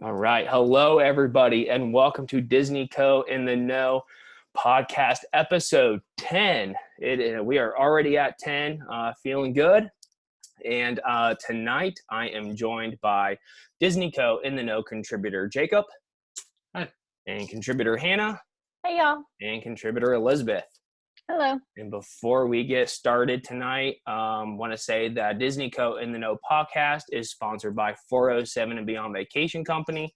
All right. Hello, everybody, and welcome to Disney Co. in the Know podcast episode 10. We are already at 10, feeling good. And tonight I am joined by Disney Co. in the Know contributor Jacob. Hi. And contributor Hannah. Hey, y'all. And contributor Elizabeth. Hello. And before we get started tonight, want to say that Disney Co. in the Know podcast is sponsored by 407 and Beyond Vacation Company,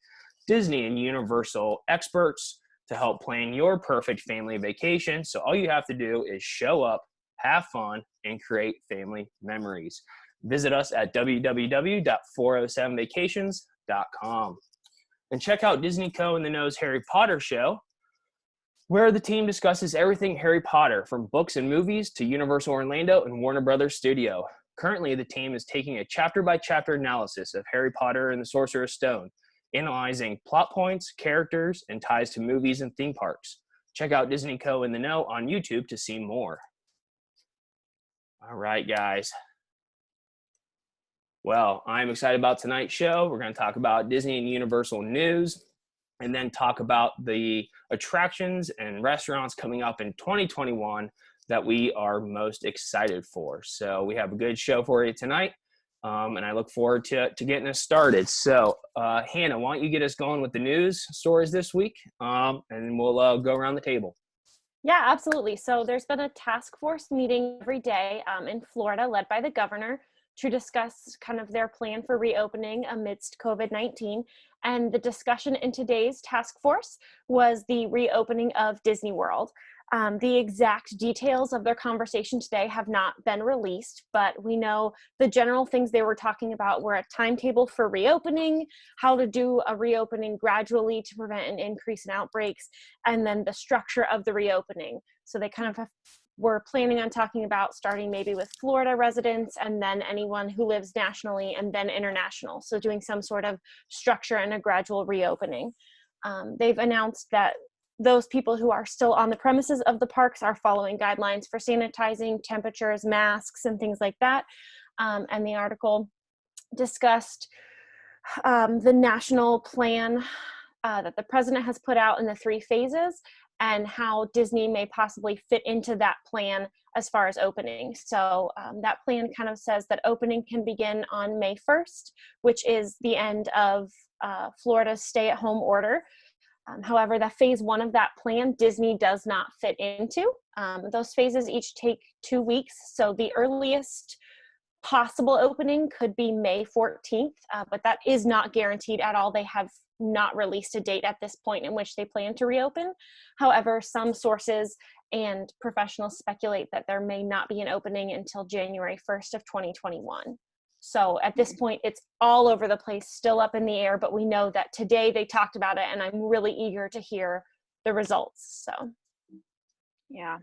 Disney and Universal experts to help plan your perfect family vacation. So all you have to do is show up, have fun, and create family memories. Visit us at www.407vacations.com. And check out Disney Co. in the Know's Harry Potter show, where the team discusses everything Harry Potter, from books and movies to Universal Orlando and Warner Brothers Studio. Currently, the team is taking a chapter-by-chapter analysis of Harry Potter and the Sorcerer's Stone, analyzing plot points, characters, and ties to movies and theme parks. Check out Disney Co. in the Know on YouTube to see more. All right, guys. Well, I'm excited about tonight's show. We're going to talk about Disney and Universal news, and then talk about the attractions and restaurants coming up in 2021 that we are most excited for. So we have a good show for you tonight, and I look forward to getting us started. So Hannah, why don't you get us going with the news stories this week, and we'll go around the table. Yeah, absolutely. So there's been a task force meeting every day in Florida led by the governor to discuss kind of their plan for reopening amidst COVID-19. And the discussion in today's task force was the reopening of Disney World. The exact details of their conversation today have not been released, but we know the general things they were talking about were a timetable for reopening, how to do a reopening gradually to prevent an increase in outbreaks, and then the structure of the reopening. So they kind of we're planning on talking about starting maybe with Florida residents and then anyone who lives nationally and then international. So doing some sort of structure and a gradual reopening. They've announced that those people who are still on the premises of the parks are following guidelines for sanitizing, temperatures, masks, and things like that. And the article discussed the national plan that the president has put out in the 3 phases, and how Disney may possibly fit into that plan as far as opening. So that plan kind of says that opening can begin on May 1st, which is the end of Florida's stay-at-home order. However, the phase 1 of that plan, Disney does not fit into. Those phases each take 2 weeks. So the earliest possible opening could be May 14th, but that is not guaranteed at all. They have not released a date at this point in which they plan to reopen. However, some sources and professionals speculate that there may not be an opening until January 1st of 2021. So at this point, it's all over the place, still up in the air, but we know that today they talked about it, and I'm really eager to hear the results. So, yeah.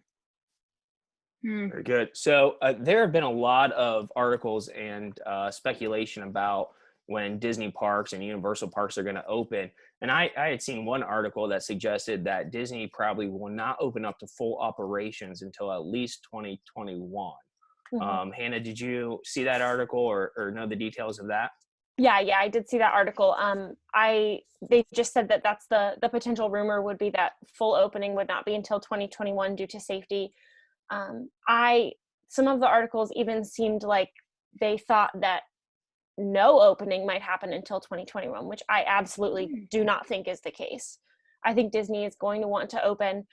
Very good. So there have been a lot of articles and speculation about when Disney parks and Universal parks are going to open. And I had seen one article that suggested that Disney probably will not open up to full operations until at least 2021. Mm-hmm. Hannah, did you see that article or know the details of that? Yeah, I did see that article. They just said that that's the potential rumor would be that full opening would not be until 2021 due to safety. Some of the articles even seemed like they thought that no opening might happen until 2021, which I absolutely do not think is the case. I think Disney is going to want to open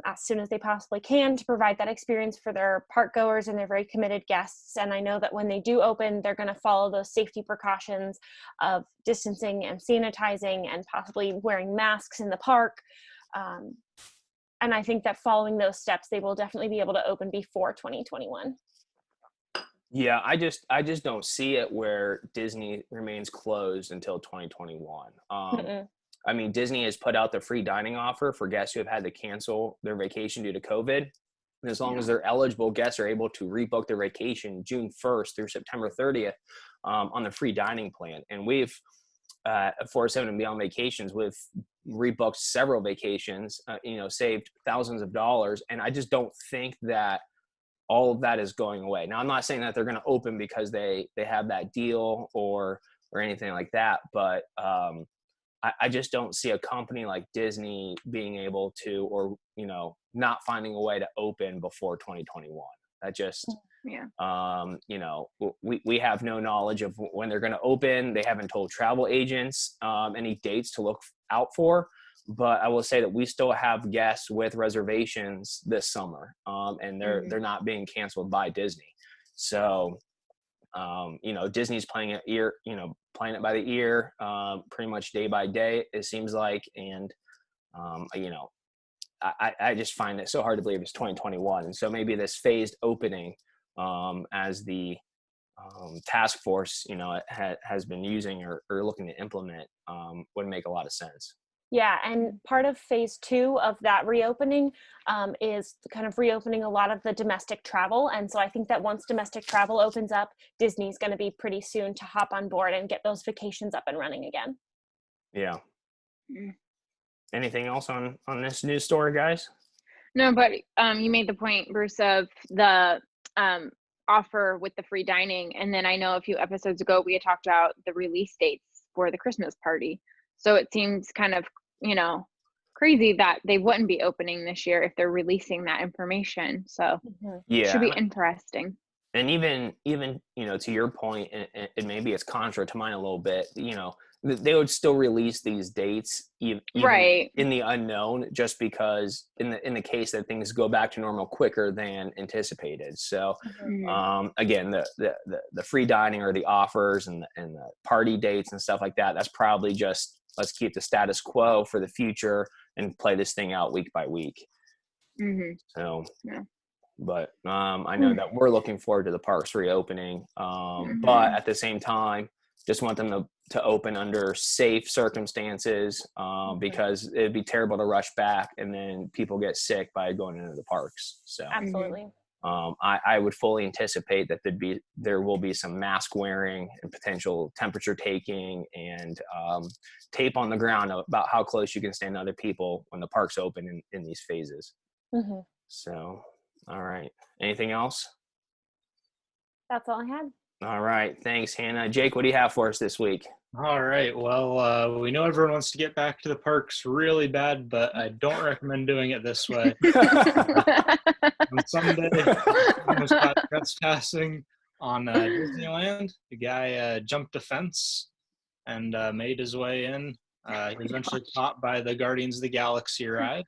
as soon as they possibly can to provide that experience for their park goers and their very committed guests. And I know that when they do open, they're going to follow those safety precautions of distancing and sanitizing and possibly wearing masks in the park. And I think that following those steps, they will definitely be able to open before 2021. Yeah, I just don't see it where Disney remains closed until 2021. I mean, Disney has put out the free dining offer for guests who have had to cancel their vacation due to COVID. And as long as they're eligible, guests are able to rebook their vacation June 1st through September 30th on the free dining plan. And we've, at 407 and Beyond Vacations, we've rebooked several vacations, saved thousands of dollars. And I just don't think that all of that is going away. Now, I'm not saying that they're going to open because they have that deal or anything like that, but I just don't see a company like Disney being able to, or, not finding a way to open before 2021. That just, we have no knowledge of when they're going to open. They haven't told travel agents any dates to look out for. But I will say that we still have guests with reservations this summer, and they're not being canceled by Disney. So, Disney's playing it by the ear, pretty much day by day, it seems like. And, I just find it so hard to believe it's 2021. And so maybe this phased opening, as the task force, has been using or looking to implement, would make a lot of sense. Yeah, and part of phase 2 of that reopening is kind of reopening a lot of the domestic travel. And so I think that once domestic travel opens up, Disney's going to be pretty soon to hop on board and get those vacations up and running again. Yeah. Anything else on this news story, guys? No, but you made the point, Bruce, of the offer with the free dining. And then I know a few episodes ago, we had talked about the release dates for the Christmas party. So it seems kind of, crazy that they wouldn't be opening this year if they're releasing that information. So it should be interesting. And even to your point, and maybe it's contra to mine a little bit, they would still release these dates even in the unknown, just because in the case that things go back to normal quicker than anticipated. So again, the free dining or the offers and the party dates and stuff like that, that's probably just, let's keep the status quo for the future and play this thing out week by week. So but I know that we're looking forward to the parks reopening, but at the same time, just want them to open under safe circumstances, because it'd be terrible to rush back and then people get sick by going into the parks. So absolutely. I would fully anticipate that there will be some mask wearing and potential temperature taking and tape on the ground about how close you can stand to other people when the parks open in these phases. So, all right. Anything else? That's all I had. All right. Thanks, Hannah. Jake, what do you have for us this week? All right. Well, we know everyone wants to get back to the parks really bad, but I don't recommend doing it this way. On Sunday, almost got trespassing on Disneyland. The guy jumped a fence and made his way in. He was eventually caught by the Guardians of the Galaxy ride.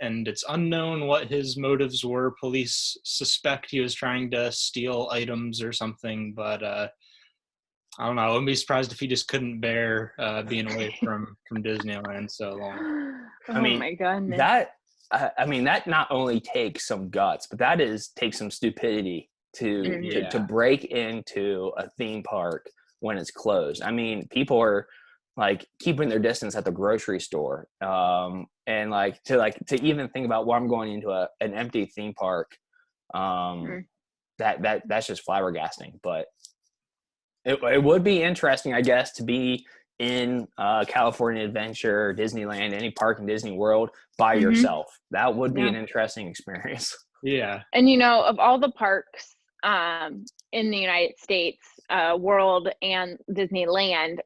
And it's unknown what his motives were. Police suspect he was trying to steal items or something, but I don't know. I wouldn't be surprised if he just couldn't bear being away from Disneyland so long. I mean, oh my goodness. That not only takes some guts, but takes some stupidity to break into a theme park when it's closed. I mean, people are like keeping their distance at the grocery store, and to even think about, well, I'm going into an empty theme park. That's just flabbergasting. But it would be interesting, I guess, to be in California Adventure, Disneyland, any park in Disney World by yourself. That would be an interesting experience. Yeah. And of all the parks in the United States, World and Disneyland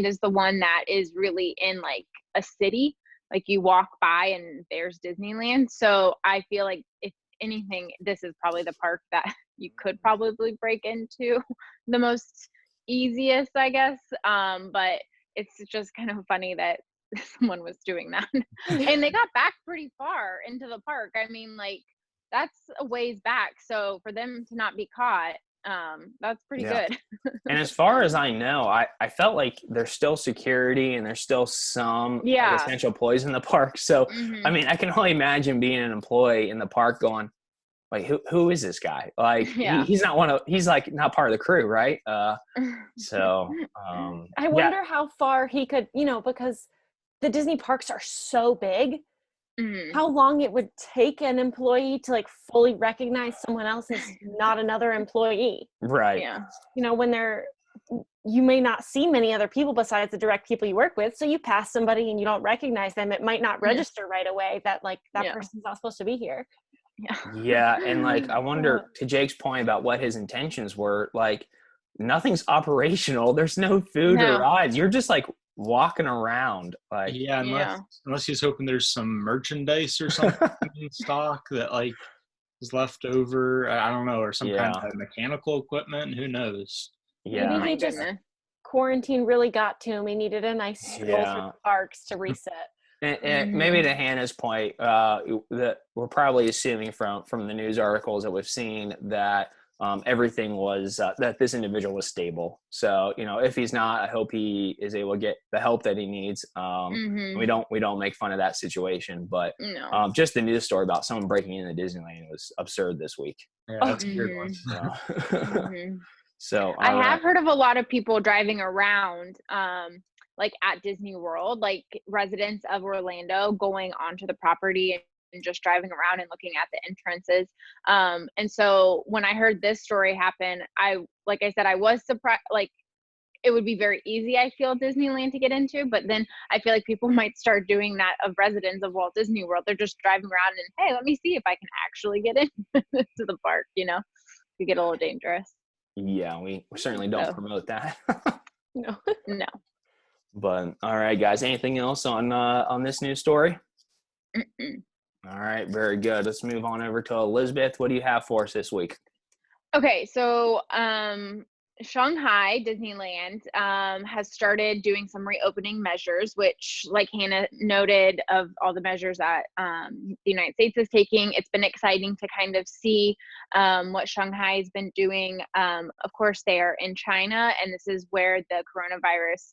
is the one that is really in like a city. Like you walk by and there's Disneyland. So I feel like if anything, this is probably the park that you could probably break into the most easiest, I guess. But it's just kind of funny that someone was doing that. And they got back pretty far into the park. I mean, like, that's a ways back. So for them to not be caught, that's pretty good. And as far as I know, I felt like there's still security and there's still some essential employees in the park. So, I mean, I can only imagine being an employee in the park going, like, who is this guy? Like, he's like not part of the crew, right? So I wonder how far he could, because the Disney parks are so big, how long it would take an employee to like fully recognize someone else as not another employee. Right. Yeah. When you may not see many other people besides the direct people you work with. So you pass somebody and you don't recognize them. It might not register right away that like that person's not supposed to be here. Yeah. And like, I wonder, to Jake's point about what his intentions were, like, nothing's operational. There's no food or No. rides. You're just like walking around. Like, Yeah, Yeah. unless he's hoping there's some merchandise or something in stock that like is left over. I don't know, or some kind yeah, of mechanical equipment. Who knows? Maybe yeah, My he just goodness. quarantine really got to him. He needed a nice stroll through yeah. the parks to reset. And maybe to Hannah's point, that we're probably assuming from the news articles that we've seen that everything was that this individual was stable. So if he's not, I hope he is able to get the help that he needs. We don't make fun of that situation, but No. just the news story about someone breaking into Disneyland was absurd this week. Yeah, Oh, that's a weird one. So, so I all right. have heard of a lot of people driving around, like at Disney World, like residents of Orlando going onto the property and just driving around and looking at the entrances. And so when I heard this story happen, like I said, I was surprised. Like it would be very easy, I feel, Disneyland to get into, but then I feel like people might start doing that of residents of Walt Disney World. They're just driving around and, hey, let me see if I can actually get in to the park. To get a little dangerous. Yeah, we certainly don't So. promote that. no. No. But all right, guys. Anything else on this news story? Mm-mm. All right, very good. Let's move on over to Elizabeth. What do you have for us this week? Okay, so Shanghai Disneyland has started doing some reopening measures, which, like Hannah noted, of all the measures that the United States is taking, it's been exciting to kind of see what Shanghai has been doing. Of course, they are in China, and this is where the coronavirus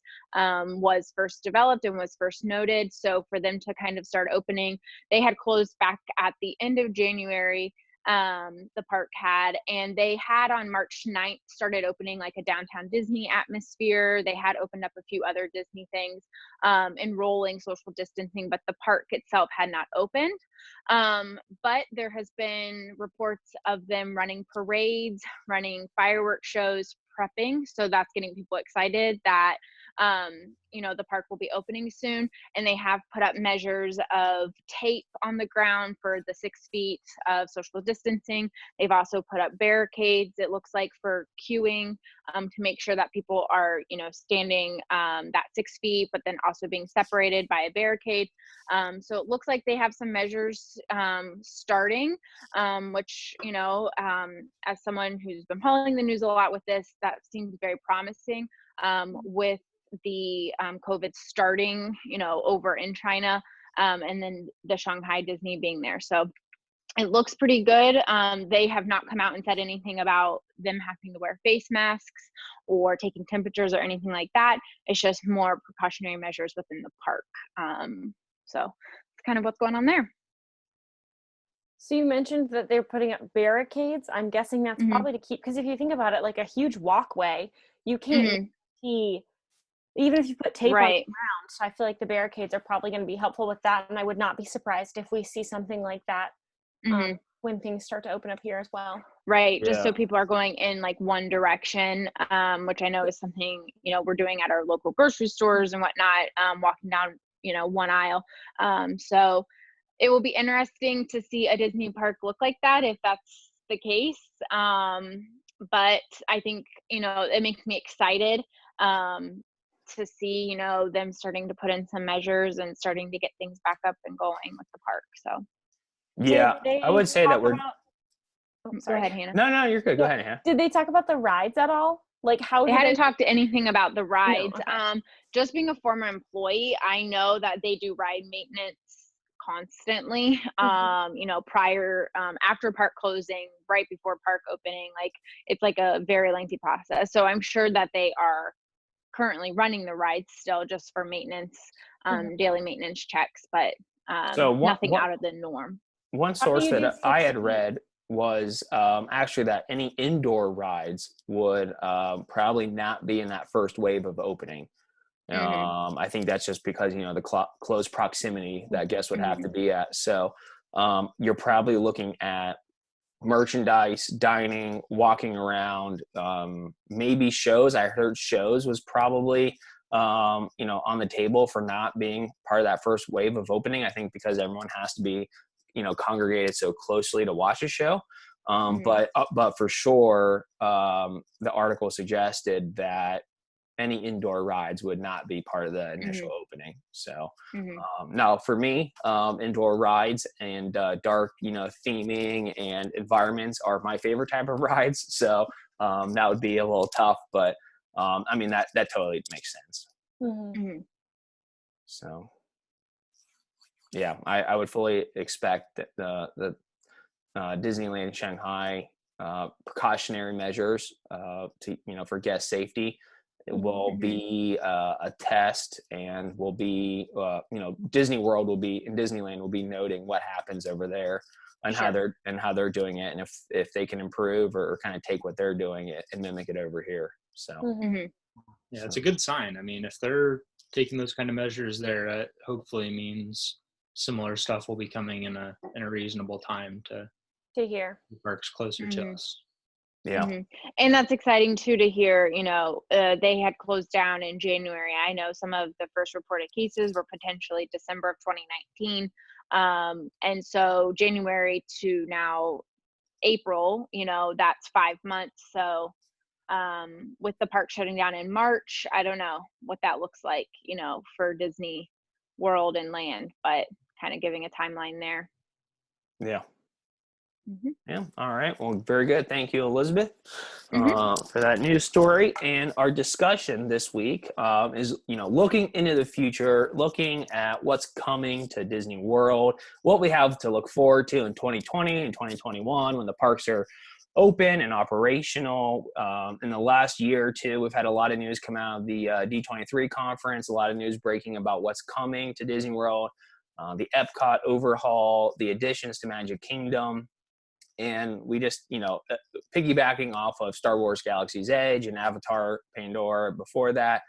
was first developed and was first noted. So for them to kind of start opening, they had closed back at the end of January. The park had, and they had on March 9th started opening like a downtown Disney atmosphere. They had opened up a few other Disney things, enrolling social distancing, but the park itself had not opened. But there has been reports of them running parades, running fireworks shows, prepping. So that's getting people excited that the park will be opening soon, and they have put up measures of tape on the ground for the 6 feet of social distancing. They've also put up barricades, it looks like, for queuing, to make sure that people are standing that 6 feet, but then also being separated by a barricade. So it looks like they have some measures starting, which as someone who's been following the news a lot with this, that seems very promising, with the COVID starting, over in China, and then the Shanghai Disney being there. So it looks pretty good. They have not come out and said anything about them having to wear face masks or taking temperatures or anything like that. It's just more precautionary measures within the park. So it's kind of what's going on there. So you mentioned that they're putting up barricades. I'm guessing that's probably to keep, because if you think about it, like a huge walkway, you can't see. Even if you put tape on the ground, so I feel like the barricades are probably going to be helpful with that. And I would not be surprised if we see something like that when things start to open up here as well. Right. Just so people are going in like one direction, which I know is something, we're doing at our local grocery stores and whatnot, walking down, one aisle. So it will be interesting to see a Disney park look like that if that's the case. But I think, it makes me excited to see, them starting to put in some measures and starting to get things back up and going with the park. So yeah, I would say that we're. Go ahead, Hannah. No, you're good. Go ahead, Hannah. Did they talk about the rides at all? Like how they hadn't talked anything about the rides. No, okay. Just being a former employee, I know that they do ride maintenance constantly, prior, after park closing, right before park opening. Like it's like a very lengthy process. So I'm sure that they are currently running the rides still just for maintenance, daily maintenance checks, but nothing out of the norm. One source that I had read was actually that any indoor rides would probably not be in that first wave of opening. I think that's just because, the close proximity that guests would have to be at. So you're probably looking at merchandise, dining, walking around, maybe shows. I heard shows was probably on the table for not being part of that first wave of opening. I think because everyone has to be congregated so closely to watch a show. But for sure, the article suggested that any indoor rides would not be part of the initial opening. So now for me, indoor rides and dark, theming and environments are my favorite type of rides. So that would be a little tough, but I mean, that totally makes sense. So yeah, I would fully expect that the Disneyland Shanghai precautionary measures to for guest safety. It will be a test, and will be Disneyland will be noting what happens over there and how they're doing it, and if they can improve or kind of take what they're doing and mimic it over here. So yeah, it's a good sign. I mean, if they're taking those kind of measures there, it hopefully means similar stuff will be coming in a reasonable time to hear the parks closer to us. Yeah. And that's exciting too to hear, they had closed down in January. I know some of the first reported cases were potentially December of 2019. And so January to now April, that's 5 months. So with the park shutting down in March, I don't know what that looks like, for Disney World and Land, but kind of giving a timeline there. Yeah. Yeah. All right. Well, very good. Thank you, Elizabeth, for that news story. And our discussion this week is, looking into the future, looking at what's coming to Disney World, what we have to look forward to in 2020 and 2021 when the parks are open and operational. In the last year or two, we've had a lot of news come out of the D23 conference, a lot of news breaking about what's coming to Disney World, the Epcot overhaul, the additions to Magic Kingdom. And we just, piggybacking off of Star Wars Galaxy's Edge and Avatar Pandora before that,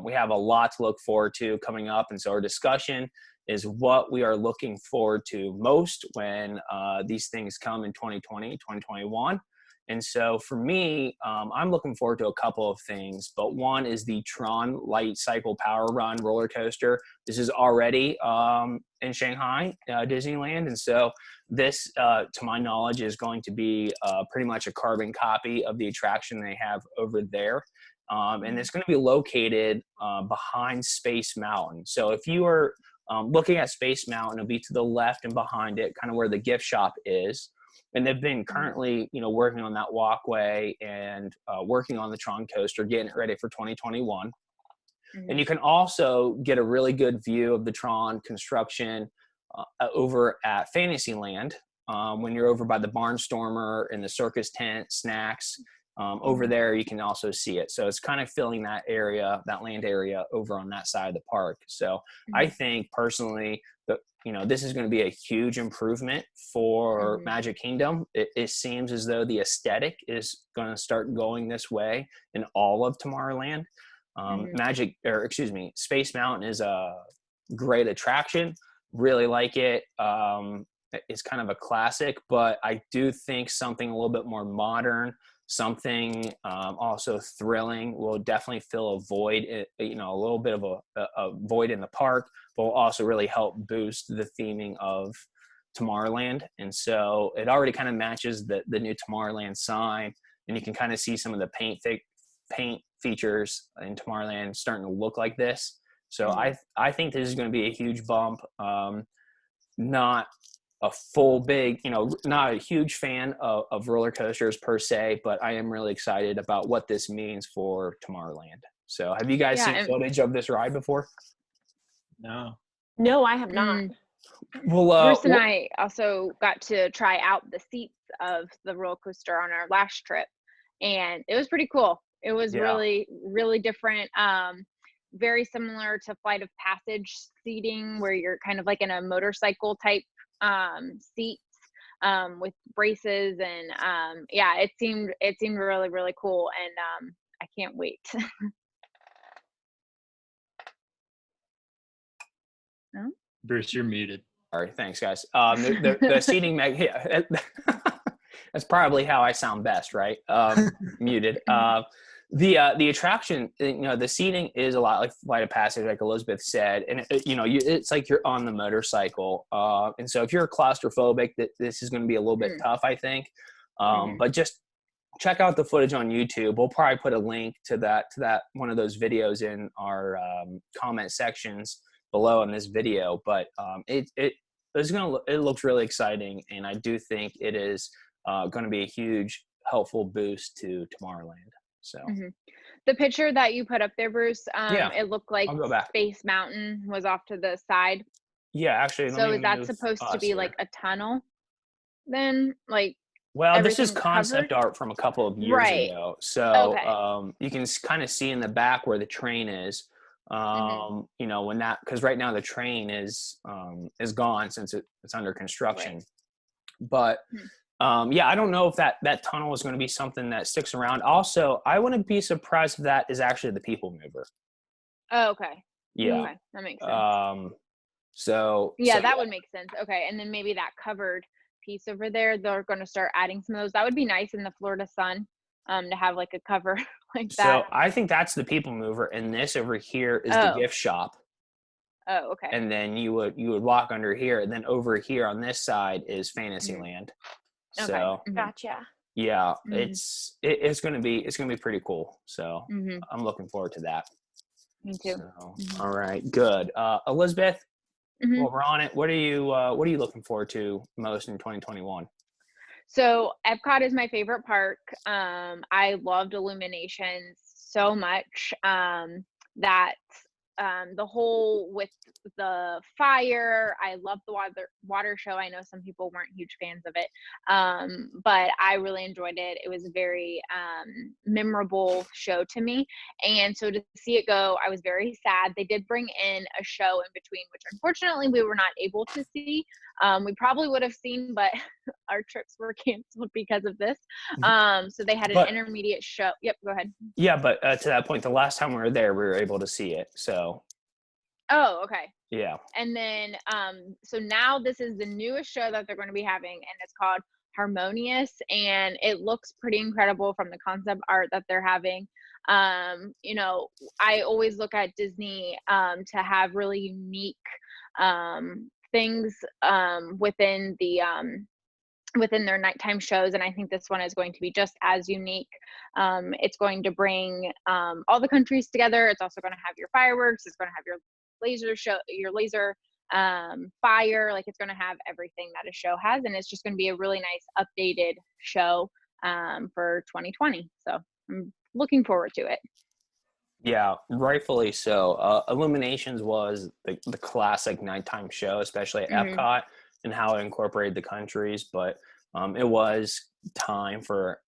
we have a lot to look forward to coming up. And so our discussion is what we are looking forward to most when these things come in 2020, 2021. And so for me, I'm looking forward to a couple of things, but one is the TRON Lightcycle Power Run roller coaster. This is already in Shanghai, Disneyland. And so this, to my knowledge, is going to be pretty much a carbon copy of the attraction they have over there. And it's going to be located behind Space Mountain. So if you are looking at Space Mountain, it'll be to the left and behind it, kind of where the gift shop is. And they've been currently, working on that walkway and working on the TRON coaster, getting it ready for 2021. And you can also get a really good view of the TRON construction over at Fantasyland when you're over by the Barnstormer and the circus tent, snacks. Over there, you can also see it. So it's kind of filling that area, that land area over on that side of the park. So I think personally that, this is going to be a huge improvement for Magic Kingdom. It seems as though the aesthetic is going to start going this way in all of Tomorrowland. Space Mountain is a great attraction. Really like it. It's kind of a classic, but I do think something a little bit more modern, something also thrilling will definitely fill a void, a little bit of a void in the park, but will also really help boost the theming of Tomorrowland. And so it already kind of matches the new Tomorrowland sign, and you can kind of see some of the paint features in Tomorrowland starting to look like this. So I think this is going to be a huge bump. Not a full big, not a huge fan of roller coasters per se, but I am really excited about what this means for Tomorrowland. So have you guys seen footage of this ride before? No, I have not. Well, Bruce and I also got to try out the seats of the roller coaster on our last trip, and it was pretty cool. It was really, really different. Very similar to Flight of Passage seating, where you're kind of like in a motorcycle type seats with braces, and it seemed really, really cool, and I can't wait. Bruce, you're muted. All right, thanks guys. The seating that's probably how I sound best, right? Muted. The attraction, the seating is a lot like Flight of Passage, like Elizabeth said, and it's like you're on the motorcycle. And so if you're claustrophobic, this is going to be a little bit tough, I think. But just check out the footage on YouTube. We'll probably put a link to that one of those videos in our comment sections below in this video. But it looks really exciting, and I do think it is going to be a huge helpful boost to Tomorrowland. So the picture that you put up there, Bruce, yeah, it looked like Space Mountain was off to the side. Yeah, actually. So is that supposed to be like a tunnel then? Like, well, this is concept art from a couple of years ago. So you can kind of see in the back where the train is. You know, when that, because right now the train is gone since it's under construction. But yeah, I don't know if that tunnel is going to be something that sticks around. Also, I wouldn't be surprised if that is actually the People Mover. Oh, okay. Yeah. Okay, that makes sense. So that would make sense. Okay, and then maybe that covered piece over there, they're going to start adding some of those. That would be nice in the Florida sun, to have like a cover like that. So I think that's the People Mover, and this over here is the gift shop. Oh, okay. And then you would walk under here, and then over here on this side is Fantasyland. So gotcha. Yeah, it's gonna be pretty cool. So I'm looking forward to that. Me too. So, all right, good. Elizabeth, while we're on it, what are you looking forward to most in 2021? So Epcot is my favorite park. I loved Illuminations so much. That the whole with the fire, I love the water show. I know some people weren't huge fans of it, but I really enjoyed it. It was a very memorable show to me, and so to see it go, I was very sad. They did bring in a show in between, which unfortunately we were not able to see. We probably would have seen, but our trips were canceled because of this. So they had an intermediate show. Yep, go ahead. Yeah, but to that point, the last time we were there, we were able to see it. So. Oh, okay. Yeah. And then, so now this is the newest show that they're going to be having, and it's called Harmonious, and it looks pretty incredible from the concept art that they're having. You know, I always look at Disney to have really unique things within their nighttime shows, and I think this one is going to be just as unique. It's going to bring all the countries together. It's also going to have your fireworks. It's going to have your laser show, your laser fire. Like, it's going to have everything that a show has, and it's just going to be a really nice updated show for 2020. So I'm looking forward to it. Yeah, rightfully so. Illuminations was the classic nighttime show, especially at Epcot, and how it incorporated the countries. But it was time for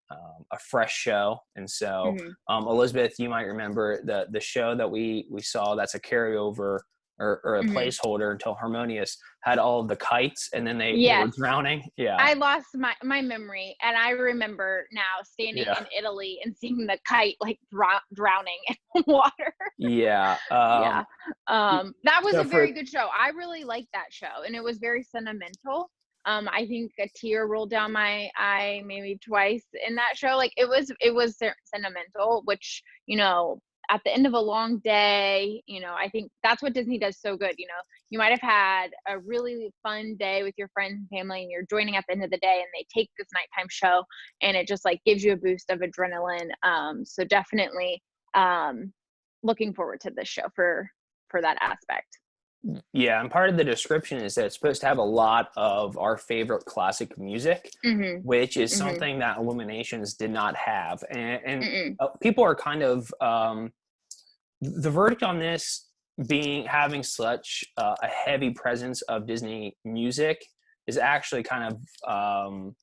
a fresh show. And so, Elizabeth, you might remember the show that we saw that's a carryover or a placeholder until Harmonious had all of the kites, and then they were drowning. Yeah. I lost my memory, and I remember now standing in Italy and seeing the kite like drowning in water. Yeah. That was a very good show. I really liked that show, and it was very sentimental. I think a tear rolled down my eye maybe twice in that show. Like, it was sentimental, which, you know, at the end of a long day, you know, I think that's what Disney does so good. You know, you might have had a really fun day with your friends and family, and you're joining at the end of the day, and they take this nighttime show, and it just like gives you a boost of adrenaline. So definitely looking forward to this show for that aspect. Yeah, and part of the description is that it's supposed to have a lot of our favorite classic music, which is something that Illuminations did not have. And people are kind of, the verdict on this having such a heavy presence of Disney music is actually kind of,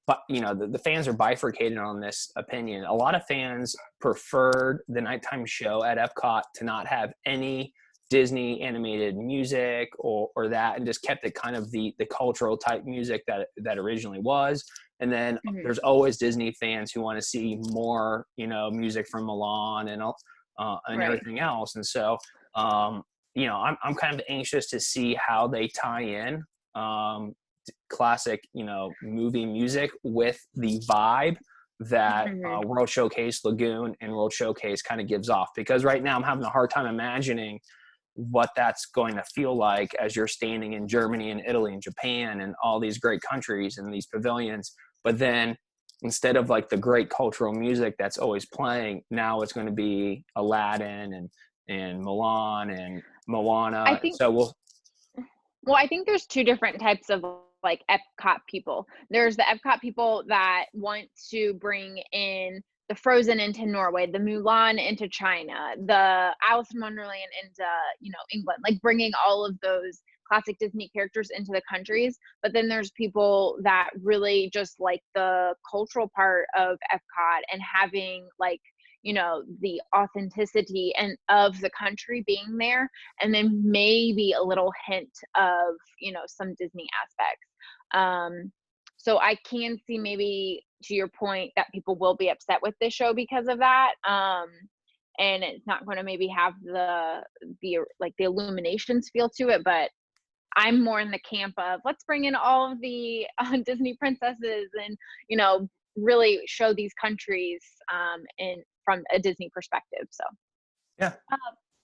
but you know, the fans are bifurcated on this opinion. A lot of fans preferred the nighttime show at Epcot to not have any Disney animated music or that, and just kept it kind of the cultural type music that originally was. And then there's always Disney fans who want to see more, you know, music from Milan and everything else. And so, you know, I'm kind of anxious to see how they tie in classic, you know, movie music with the vibe that World Showcase Lagoon and World Showcase kind of gives off. Because right now I'm having a hard time imagining what that's going to feel like as you're standing in Germany and Italy and Japan and all these great countries and these pavilions. But then instead of like the great cultural music that's always playing, now it's going to be Aladdin and Milan and Moana. I think, So I think there's two different types of like Epcot people. There's the Epcot people that want to bring in the Frozen into Norway, the Mulan into China, the Alice in Wonderland into, England, like bringing all of those classic Disney characters into the countries. But then there's people that really just like the cultural part of Epcot and having like, the authenticity and of the country being there, and then maybe a little hint of, some Disney aspects. So I can see, maybe to your point, that people will be upset with this show because of that. And it's not going to maybe have the Illuminations feel to it, but I'm more in the camp of let's bring in all of the Disney princesses and, really show these countries from a Disney perspective. So, yeah.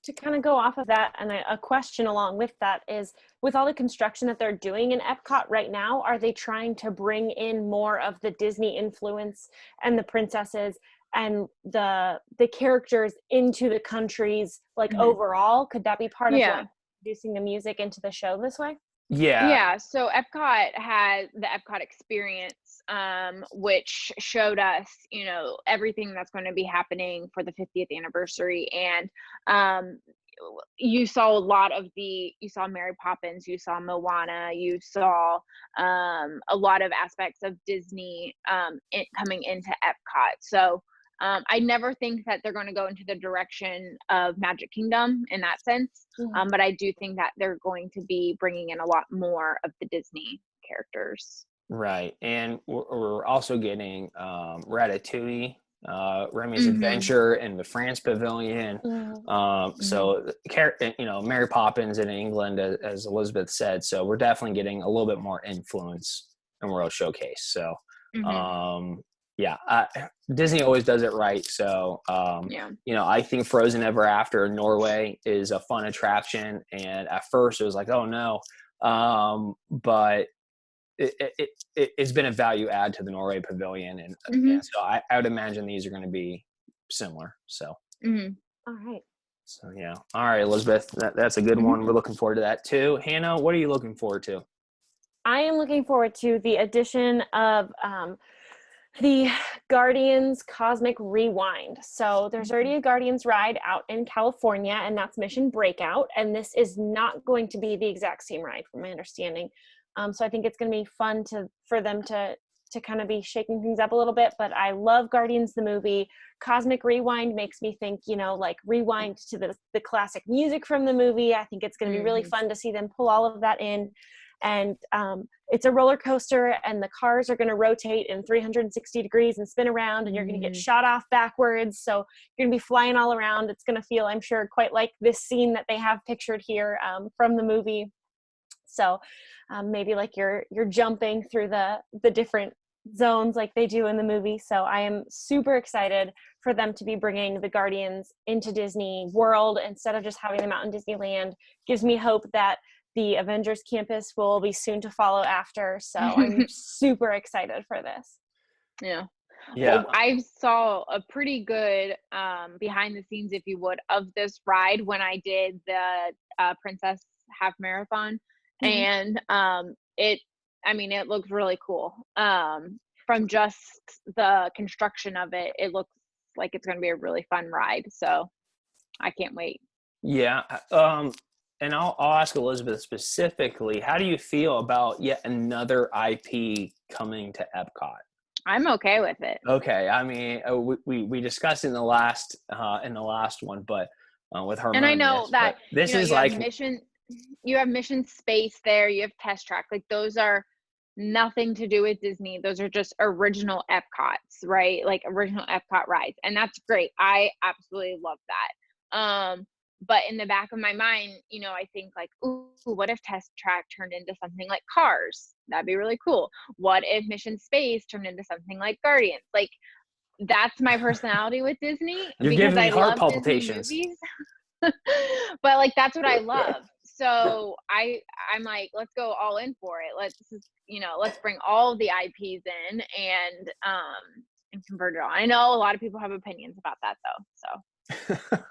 To kind of go off of that, and a question along with that is, with all the construction that they're doing in Epcot right now, are they trying to bring in more of the Disney influence and the princesses and the characters into the countries, like overall? Could that be part of introducing the music into the show this way? Yeah. So Epcot has the Epcot experience, which showed us, everything that's going to be happening for the 50th anniversary. And you saw you saw Mary Poppins, you saw Moana, you saw a lot of aspects of Disney coming into Epcot. So I never think that they're going to go into the direction of Magic Kingdom in that sense. But I do think that they're going to be bringing in a lot more of the Disney characters. Right. And we're also getting Ratatouille, Remy's Adventure, and the France Pavilion. So, Mary Poppins in England, as Elizabeth said. So we're definitely getting a little bit more influence in World Showcase. So, Disney always does it right. So, I think Frozen Ever After in Norway is a fun attraction. And at first it was like, oh no. But it's been a value add to the Norway Pavilion. And so I would imagine these are going to be similar. So, all right. So, yeah. All right, Elizabeth, that's a good one. We're looking forward to that too. Hannah, what are you looking forward to? I am looking forward to the addition of the Guardians Cosmic Rewind. So there's already a Guardians ride out in California, and that's Mission Breakout. And this is not going to be the exact same ride, from my understanding. So I think it's going to be fun for them to kind of be shaking things up a little bit. But I love Guardians the movie. Cosmic Rewind makes me think, like rewind to the classic music from the movie. I think it's going to be really fun to see them pull all of that in. And it's a roller coaster, and the cars are going to rotate in 360 degrees and spin around, and you're going to get shot off backwards. So you're going to be flying all around. It's going to feel, I'm sure, quite like this scene that they have pictured here from the movie. So maybe like you're jumping through the different zones like they do in the movie. So I am super excited for them to be bringing the Guardians into Disney World instead of just having them out in Disneyland. Gives me hope that the Avengers campus will be soon to follow after. So I'm super excited for this. Yeah. Well, I saw a pretty good behind the scenes, if you would, of this ride when I did the Princess Half Marathon. And it looks really cool. From just the construction of it, it looks like it's going to be a really fun ride. So I can't wait. Yeah. And I'll ask Elizabeth specifically, how do you feel about yet another IP coming to Epcot? I'm okay with it. Okay. I mean, we discussed in the last one, but with Harmonious. And I know that this is like you have Mission Space there, you have Test Track. Like those are nothing to do with Disney. Those are just original Epcots, right? Like original Epcot rides. And that's great. I absolutely love that. But in the back of my mind, I think like, ooh, what if Test Track turned into something like Cars? That'd be really cool. What if Mission Space turned into something like Guardians? Like, that's my personality with Disney. You're because giving me I heart love palpitations. Disney movies. But like, that's what I love. So I'm like, let's go all in for it. Let's bring all the IPs in and convert it all. I know a lot of people have opinions about that though. So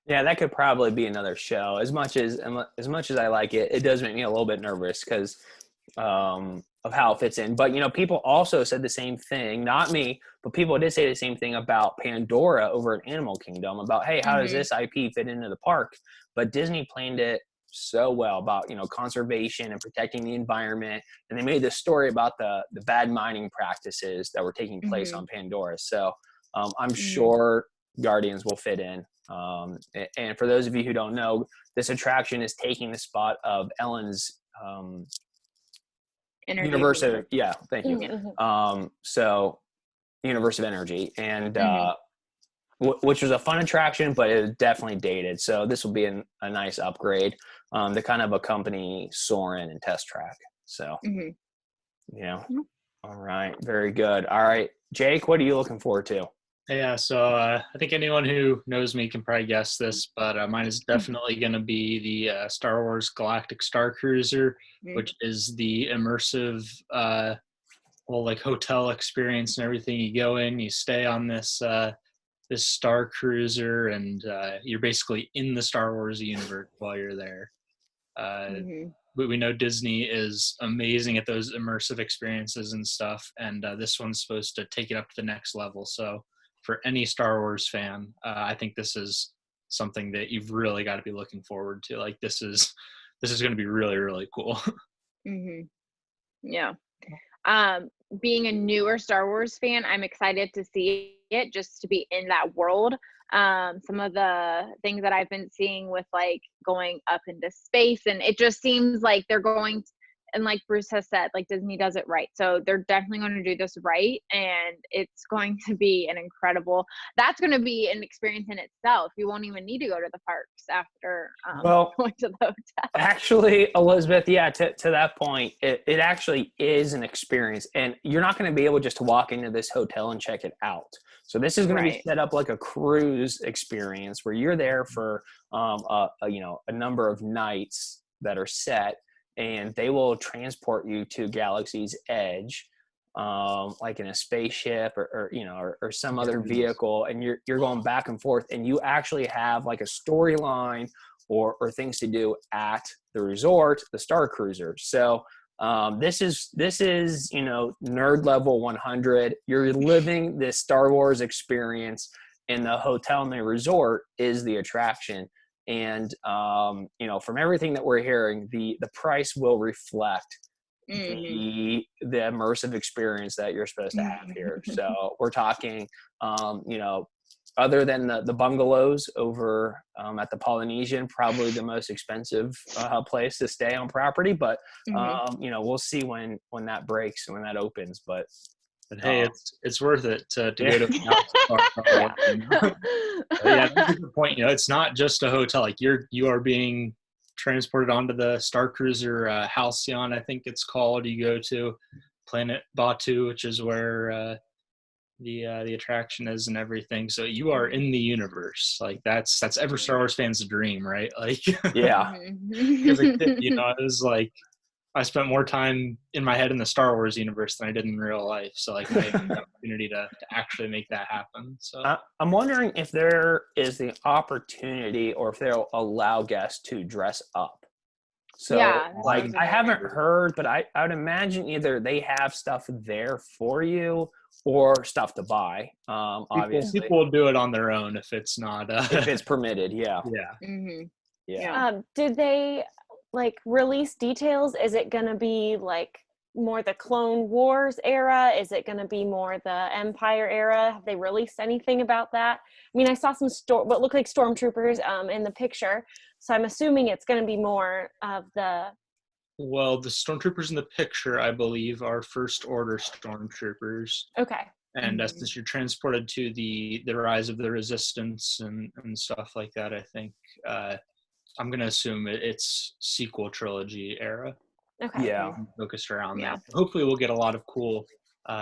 Yeah, that could probably be another show. As much as I like it, it does make me a little bit nervous because of how it fits in. But people also said the same thing. Not me, but people did say the same thing about Pandora over at Animal Kingdom. About, hey, how does this IP fit into the park? But Disney planned it so well about conservation and protecting the environment, and they made this story about the bad mining practices that were taking place on Pandora. So I'm sure Guardians will fit in. And for those of you who don't know, this attraction is taking the spot of Ellen's Universe of, thank you. So Universe of Energy, and which was a fun attraction, but it was definitely dated. So this will be a nice upgrade to kind of accompany Soarin' and Test Track. So, all right, very good. All right, Jake, what are you looking forward to? Yeah, so I think anyone who knows me can probably guess this, but mine is definitely going to be the Star Wars Galactic Starcruiser, which is the immersive, hotel experience and everything. You go in, you stay on this Starcruiser, and you're basically in the Star Wars universe while you're there. We know Disney is amazing at those immersive experiences and stuff, and this one's supposed to take it up to the next level. So for any Star Wars fan, I think this is something that you've really got to be looking forward to. Like this is going to be really, really cool. Yeah. Being a newer Star Wars fan, I'm excited to see it, just to be in that world. Some of the things that I've been seeing with like going up into space, and it just seems like they're going and like Bruce has said, like Disney does it right. So they're definitely going to do this right. And it's going to be that's going to be an experience in itself. You won't even need to go to the parks after going to the hotel. Actually, Elizabeth, to that point, it actually is an experience. And you're not going to be able just to walk into this hotel and check it out. So this is going to be set up like a cruise experience where you're there for a number of nights that are set. And they will transport you to Galaxy's Edge, like in a spaceship or some other vehicle, and you're going back and forth, and you actually have like a storyline or things to do at the resort, the Starcruiser. So this is nerd level 100. You're living this Star Wars experience, and the hotel and the resort is the attraction. And, from everything that we're hearing, the price will reflect the immersive experience that you're supposed to have here. So we're talking, other than the bungalows over at the Polynesian, probably the most expensive place to stay on property. But, we'll see when that breaks and when that opens. But hey, it's worth it to go to yeah, that's a good point. It's not just a hotel. Like you are being transported onto the Starcruiser Halcyon, I think it's called. You go to Planet Batu, which is where the attraction is and everything. So you are in the universe. Like that's every Star Wars fan's dream, right? Like yeah. As a kid, it was like I spent more time in my head in the Star Wars universe than I did in real life. So like I had the opportunity to actually make that happen. So I'm wondering if there is the opportunity or if they'll allow guests to dress up. So I haven't heard, but I would imagine either they have stuff there for you or stuff to buy. Obviously people will do it on their own if it's not if it's permitted. Yeah. Did they release details? Is it going to be like more the Clone Wars era? Is it going to be more the Empire era? Have they released anything about that? I mean, I saw some what looked like stormtroopers in the picture, so I'm assuming it's going to be more of the stormtroopers in the picture, I believe, are First Order stormtroopers. Okay. And since you're transported to the rise of the Resistance and stuff like that, I think I'm going to assume it's sequel trilogy era. Okay. Yeah. Focused around that. Hopefully we'll get a lot of cool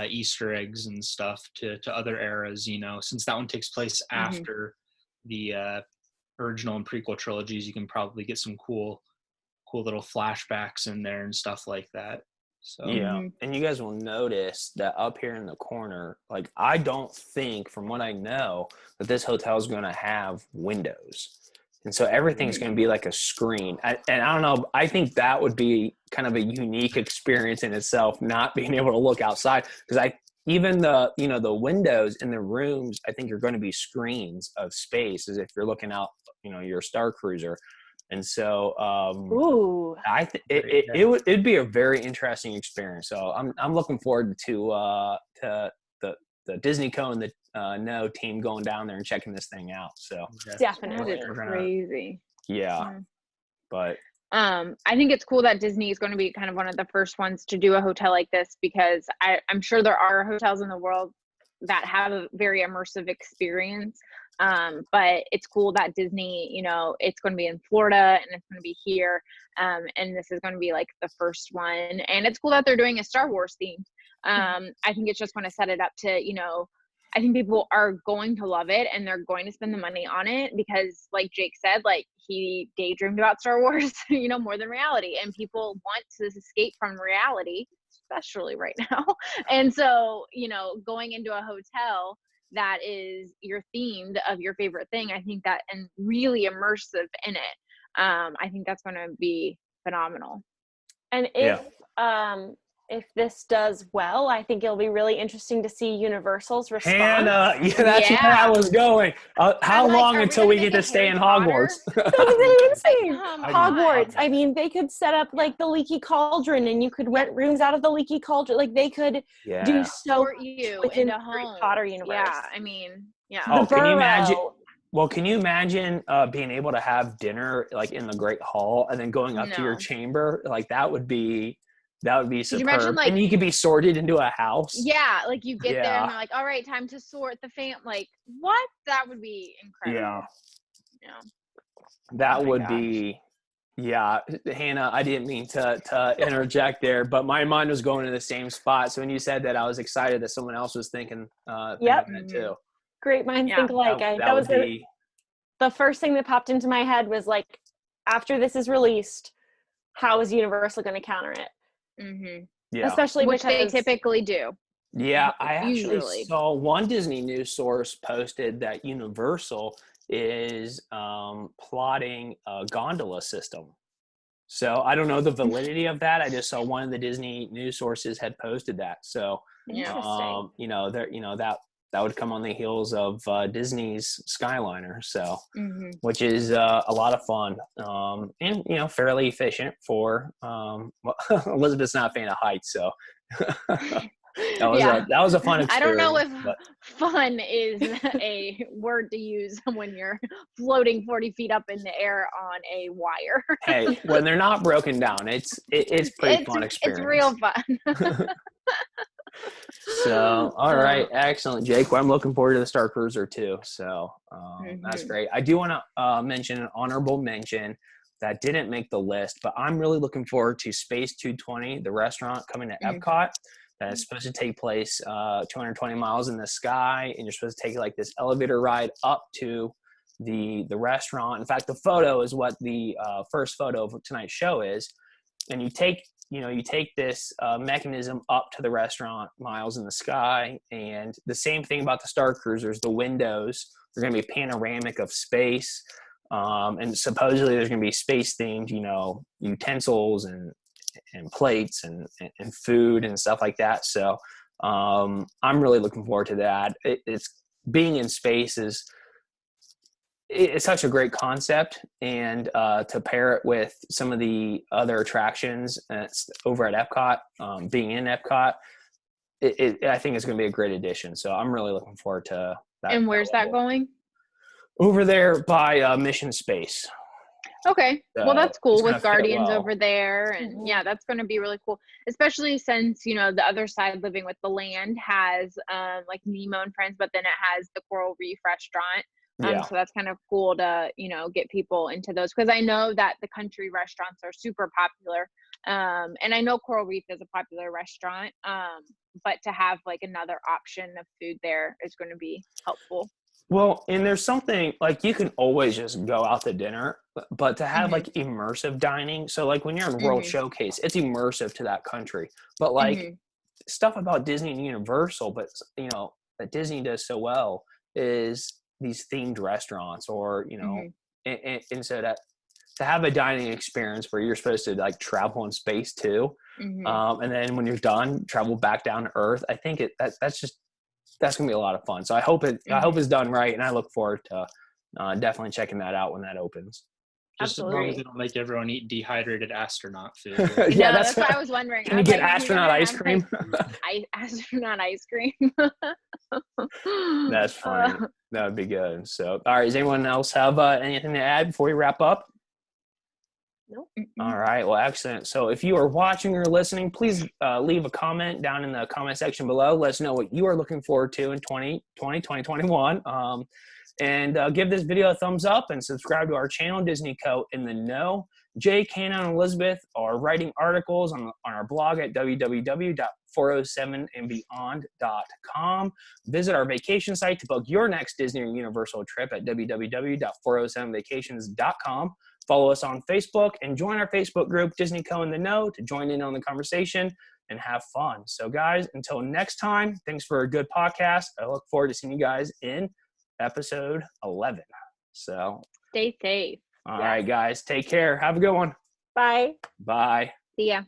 Easter eggs and stuff to other eras, since that one takes place after the original and prequel trilogies, you can probably get some cool little flashbacks in there and stuff like that. So yeah, and you guys will notice that up here in the corner, like I don't think, from what I know, that this hotel is going to have windows, and so everything's going to be like a screen. And I don't know, I think that would be kind of a unique experience in itself, not being able to look outside, because even the the windows in the rooms, I think are going to be screens of space, as if you're looking out, your Starcruiser. And so, Ooh, it'd be a very interesting experience. So I'm looking forward to the Disney Co and the No team going down there and checking this thing out. So definitely. That is crazy. Yeah, but I think it's cool that Disney is going to be kind of one of the first ones to do a hotel like this, because I'm sure there are hotels in the world that have a very immersive experience. But it's cool that Disney, it's going to be in Florida and it's going to be here. And this is going to be like the first one. And it's cool that they're doing a Star Wars theme. I think it's just going to set it up to, I think people are going to love it and they're going to spend the money on it because, like Jake said, like he daydreamed about Star Wars, more than reality. And people want to escape from reality, especially right now. And so, going into a hotel that is your themed of your favorite thing, I think that, and really immersive in it, I think that's going to be phenomenal. And if this does well, I think it'll be really interesting to see Universal's response. Hannah, that's where I was going. How long until we get to stay in Hogwarts? That's what I'm saying. Hogwarts. I mean, they could set up like the leaky cauldron, and you could rent rooms out of the leaky cauldron. Like they could do so you within into the Harry home. Potter universe. Yeah, I mean, yeah. Oh, can you imagine? Well, can you imagine being able to have dinner like in the Great Hall and then going up to your chamber? Like that would be superb. Could you imagine, like, and you could be sorted into a house. Yeah, like you get there and they're like, all right, time to sort the like what? That would be incredible. Yeah. That would be, Hannah, I didn't mean to interject there, but my mind was going to the same spot. So when you said that, I was excited that someone else was thinking that too. Great minds think alike. That was the first thing that popped into my head was like, after this is released, how is Universal going to counter it? Yeah, especially which they typically do. Yeah, I actually saw one Disney news source posted that Universal is plotting a gondola system. So I don't know the validity of that. I just saw one of the Disney news sources had posted that. So that would come on the heels of Disney's Skyliner, so which is a lot of fun and fairly efficient for Elizabeth's not a fan of heights, so that was a fun experience. I don't know if fun is a word to use when you're floating 40 feet up in the air on a wire. Hey, when they're not broken down, it's pretty fun experience. It's real fun. So, all right, excellent, Jake. Well, I'm looking forward to the Starcruiser too. So that's great. I do want to mention an honorable mention that didn't make the list, but I'm really looking forward to Space 220, the restaurant coming to Epcot. That is supposed to take place 220 miles in the sky, and you're supposed to take like this elevator ride up to the restaurant. In fact, the photo is what the first photo of tonight's show is, and you take this mechanism up to the restaurant, miles in the sky. And the same thing about the Starcruisers, the windows are going to be panoramic of space. And supposedly there's going to be space themed, utensils and plates and food and stuff like that. So I'm really looking forward to that. It's being in space it's such a great concept, and to pair it with some of the other attractions over at Epcot, being in Epcot, I think it's going to be a great addition. So I'm really looking forward to that. And where's that going? Over there by Mission Space. Okay, well that's cool with Guardians over there, and that's going to be really cool, especially since the other side, Living with the Land, has like Nemo and Friends, but then it has the Coral Reef restaurant. So that's kind of cool to, get people into those, because I know that the country restaurants are super popular. And I know Coral Reef is a popular restaurant, but to have like another option of food there is going to be helpful. Well, and there's something like you can always just go out to dinner, but to have like immersive dining. So like when you're in World Showcase, it's immersive to that country. But like stuff about Disney and Universal, but that Disney does so well is these themed restaurants, or and so that to have a dining experience where you're supposed to like travel in space too, and then when you're done, travel back down to Earth. I think that's gonna be a lot of fun. So I hope it's done right, and I look forward to definitely checking that out when that opens. Just as long as they don't make everyone eat dehydrated astronaut food. Yeah, that's what I was wondering. Can you get astronaut ice cream? Astronaut ice cream. That's funny. That would be good. So, all right. Does anyone else have anything to add before we wrap up? Nope. All right. Well, excellent. So if you are watching or listening, please leave a comment down in the comment section below. Let us know what you are looking forward to in 2021. And give this video a thumbs up and subscribe to our channel, Disney Co. in the Know. Jay, Kana, and Elizabeth are writing articles on our blog at www.407andbeyond.com. Visit our vacation site to book your next Disney or Universal trip at www.407vacations.com. Follow us on Facebook and join our Facebook group, Disney Co. in the Know, to join in on the conversation and have fun. So, guys, until next time, thanks for a good podcast. I look forward to seeing you guys in episode 11. So stay safe. All right, guys, take care. Have a good one. Bye. Bye. See ya.